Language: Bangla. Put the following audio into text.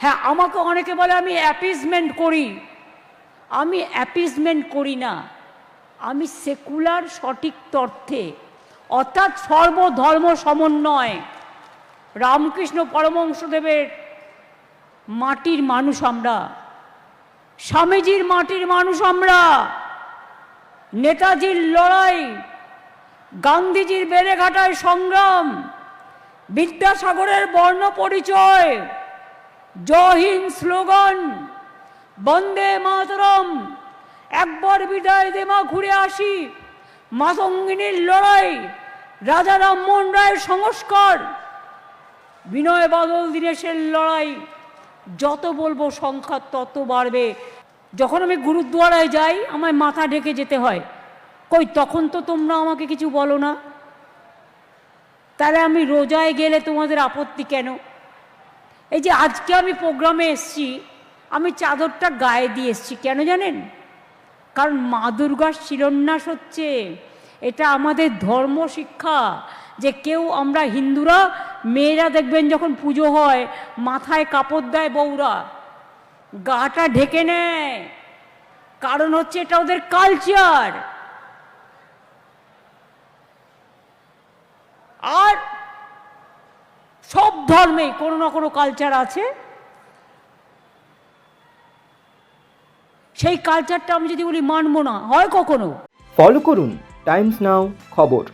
হ্যাঁ, আমাকে অনেকে বলে আমি অ্যাপিজমেন্ট করি। আমি অ্যাপিজমেন্ট করি না, আমি সেকুলার সঠিক তথ্যে, অর্থাৎ সর্বধর্ম সমন্বয়। রামকৃষ্ণ পরমহংসদেবের মাটির মানুষ আমরা, স্বামীজির মাটির মানুষ আমরা, নেতাজির লড়াই, গান্ধীজির বেড়েঘাটায় সংগ্রাম, বিদ্যাসাগরের বর্ণ পরিচয়, জয় হিন্দ স্লোগান, বন্দে মাতরম, একবার বিদায় দে মা ঘুরে আসি, মাতঙ্গিনীর লড়াই, রাজা রামমোহন রায়ের সংস্কার, বিনয় বাদল দীনেশের লড়াই, যত বলবো সংখ্যা তত বাড়বে। যখন আমি গুরুদ্বারায় যাই আমায় মাথা ঢেকে যেতে হয়। কই তখন তো তোমরা আমাকে কিছু বলো না, তাহলে আমি রোজায় গেলে তোমাদের আপত্তি কেন? এই যে আজকে আমি প্রোগ্রামে এসছি, আমি চাদরটা গায়ে দিয়ে এসছি, কেন জানেন? কারণ মা দুর্গার শিলান্যাস হচ্ছে। এটা আমাদের ধর্ম শিক্ষা যে কেউ, আমরা হিন্দুরা মেয়েরা দেখবেন যখন পুজো হয় মাথায় কাপড় দেয় বউরা, গাটা ঢেকে নেয়, কারণ হচ্ছে এটা ওদের কালচার। আর সব ধর্মে কোনো না কোনো কালচার আছে, সেই কালচারটা আমি যদি বলি মানবো না, হয় কখনো? ফলো করুন টাইমস নাও খবর।